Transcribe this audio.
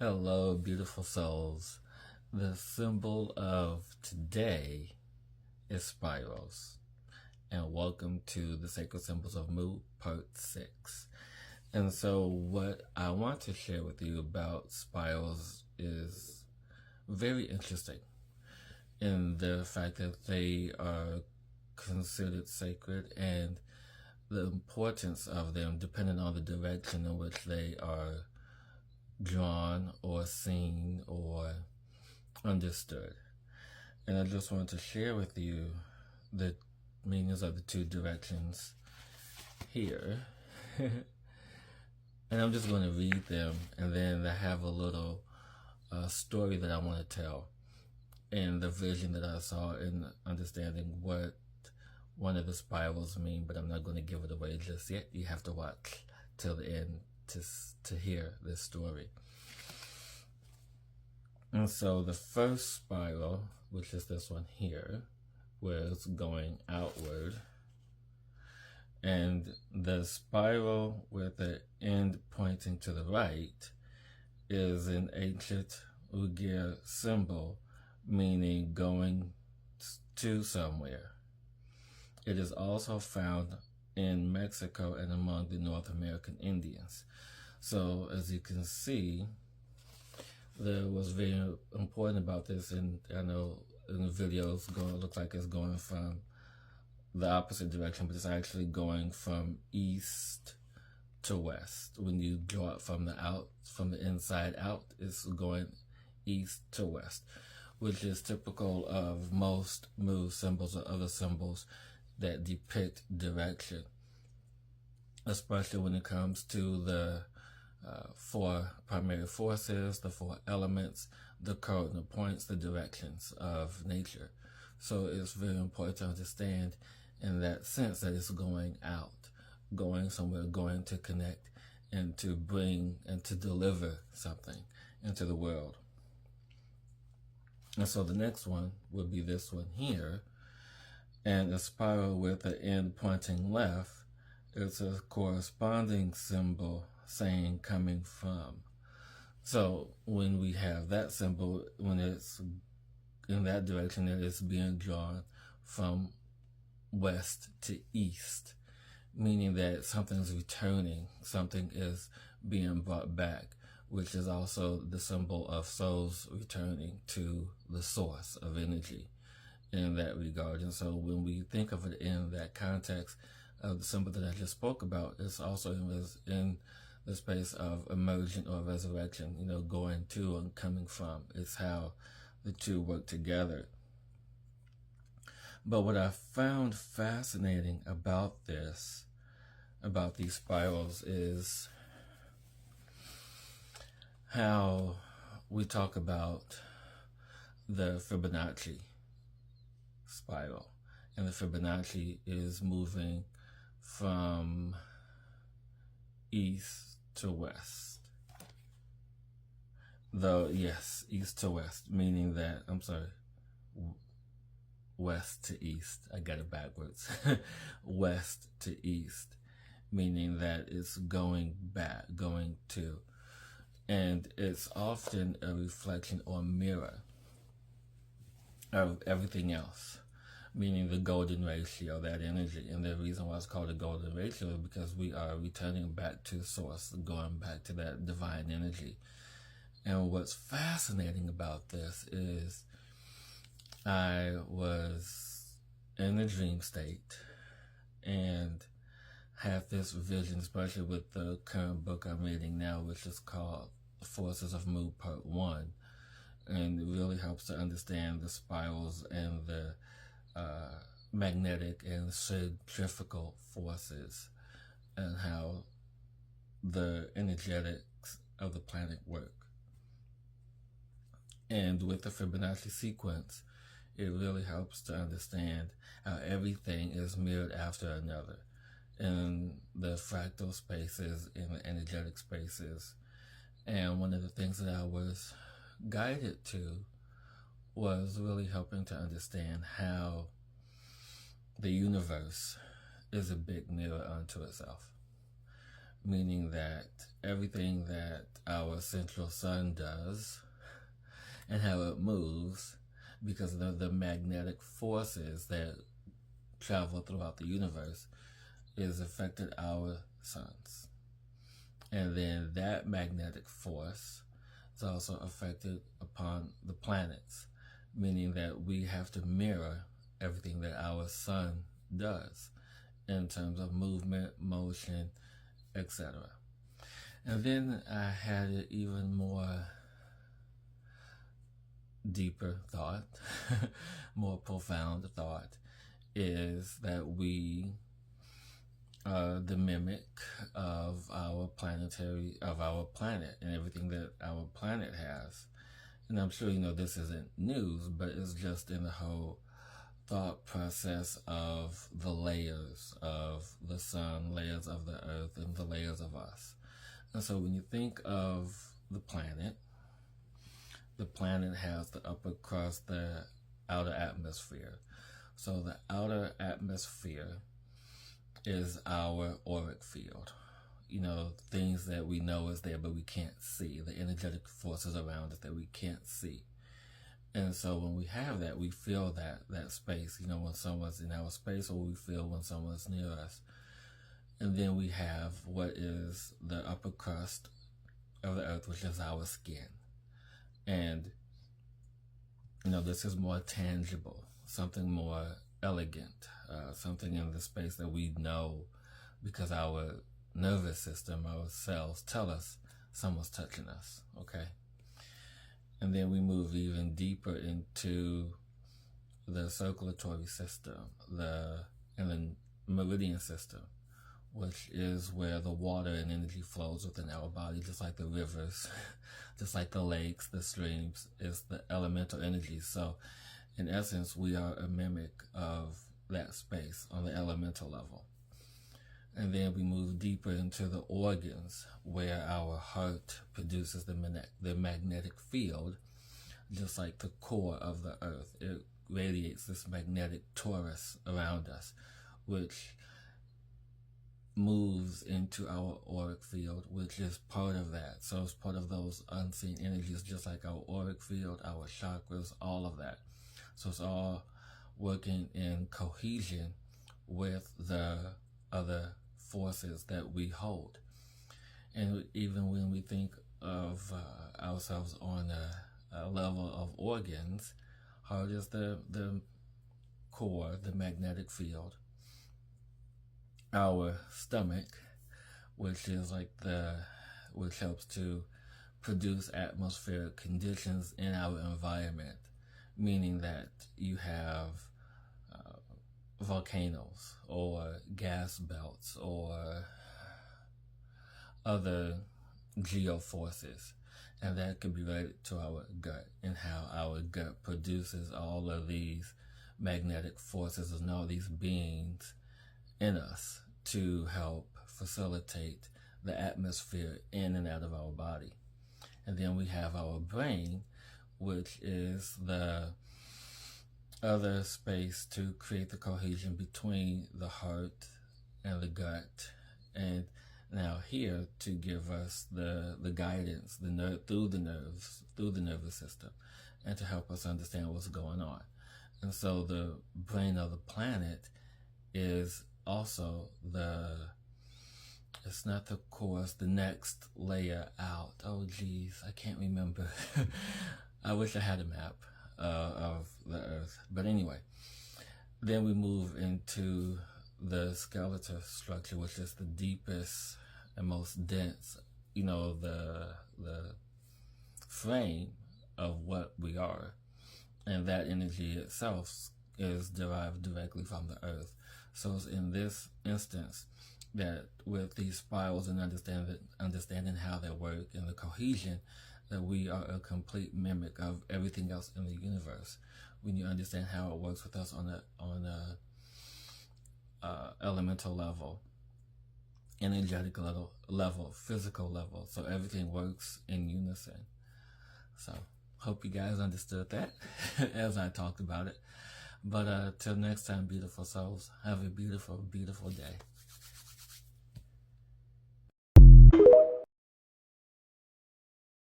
Hello, beautiful souls. The symbol of today is spirals. And welcome to the Sacred Symbols of Mu, Part 6. And so, what I want to share with you about spirals is very interesting in the fact that they are considered sacred and the importance of them depending on the direction in which they are drawn or seen or understood. And I just want to share with you the meanings of the two directions here. And I'm just going to read them, and then I have a little story that I want to tell and the vision that I saw in understanding what one of the spirals mean, but I'm not going to give it away just yet. You have to watch till the end to hear this story. And so the first spiral, which is this one here, where it's going outward, and the spiral with the end pointing to the right is an ancient Uyghur symbol, meaning going to somewhere. It is also found in Mexico and among the North American Indians. So as you can see, there was very important about this, and I know in the video it's going to look like it's going from the opposite direction, but it's actually going from east to west. When you draw it from the inside out, it's going east to west, which is typical of most Mu symbols or other symbols that depict direction, especially when it comes to the four primary forces, the four elements, the cardinal points, the directions of nature. So it's very important to understand in that sense that it's going out, going somewhere, going to connect and to bring and to deliver something into the world. And so the next one would be this one here, and a spiral with the end pointing left. It's a corresponding symbol saying coming from. So when we have that symbol, when it's in that direction, it is being drawn from west to east, meaning that something's returning, something is being brought back, which is also the symbol of souls returning to the source of energy in that regard. And so when we think of it in that context of the symbol that I just spoke about, it's also in the space of emergent or resurrection, going to and coming from. It's how the two work together. But what I found fascinating about these spirals, is how we talk about the Fibonacci spiral. And the Fibonacci is moving from east to west. East to west, meaning that, west to east. I got it backwards. West to east, meaning that it's going back, going to. And it's often a reflection or mirror of everything else, meaning the golden ratio, that energy. And the reason why it's called a golden ratio is because we are returning back to source, going back to that divine energy. And what's fascinating about this is I was in a dream state and had this vision, especially with the current book I'm reading now, which is called Forces of Mu Part 1. And it really helps to understand the spirals and the magnetic and centrifugal forces and how the energetics of the planet work. And with the Fibonacci sequence, it really helps to understand how everything is mirrored after another in the fractal spaces, in the energetic spaces. And one of the things that I was guided to was really helping to understand how the universe is a big mirror unto itself. meaning that everything that our central sun does and how it moves, because of the magnetic forces that travel throughout the universe, is affected our suns. And then that magnetic force is also affected upon the planets, meaning that we have to mirror everything that our sun does in terms of movement, motion, etc. And then I had an even more deeper thought, more profound thought, is that we are the mimic of our planet and everything that our planet has. And I'm sure you know this isn't news, but it's just in the whole thought process of the layers of the sun, layers of the earth, and the layers of us. And so when you think of the planet has the upper crust, the outer atmosphere. So the outer atmosphere is our auric field. You know, things that we know is there but we can't see, the energetic forces around us that we can't see. And so when we have that, we feel that space, you know, when someone's in our space, or we feel when someone's near us. And then we have what is the upper crust of the earth, which is our skin. And, you know, this is more tangible, something more elegant, something in the space that we know because our nervous system, our cells tell us someone's touching us, okay? And then we move even deeper into the circulatory system, and the meridian system, which is where the water and energy flows within our body, just like the rivers, just like the lakes, the streams, is the elemental energy. So in essence, we are a mimic of that space on the elemental level. And then we move deeper into the organs, where our heart produces the magnetic field, just like the core of the earth. It radiates this magnetic torus around us, which moves into our auric field, which is part of that. So it's part of those unseen energies, just like our auric field, our chakras, all of that. So it's all working in cohesion with the other forces that we hold. And even when we think of ourselves on a level of organs, heart is the core, the magnetic field. Our stomach, which is like which helps to produce atmospheric conditions in our environment, meaning that you have volcanoes or gas belts or other geoforces, and that could be related to our gut and how our gut produces all of these magnetic forces and all these beings in us to help facilitate the atmosphere in and out of our body. And then we have our brain, which is the other space to create the cohesion between the heart and the gut, and now here to give us the guidance through the nervous system, and to help us understand what's going on. And so the brain of the planet is also it's not the core, it's the next layer out. Oh geez, I can't remember. I wish I had a map of the earth. But anyway, then we move into the skeletal structure, which is the deepest and most dense, you know, the frame of what we are. And that energy itself is derived directly from the earth. So it's in this instance that with these spirals and understanding how they work and the cohesion, that we are a complete mimic of everything else in the universe. When you understand how it works with us on a elemental level, energetic level, physical level. So everything works in unison. So hope you guys understood that as I talked about it. But till next time, beautiful souls, have a beautiful, beautiful day.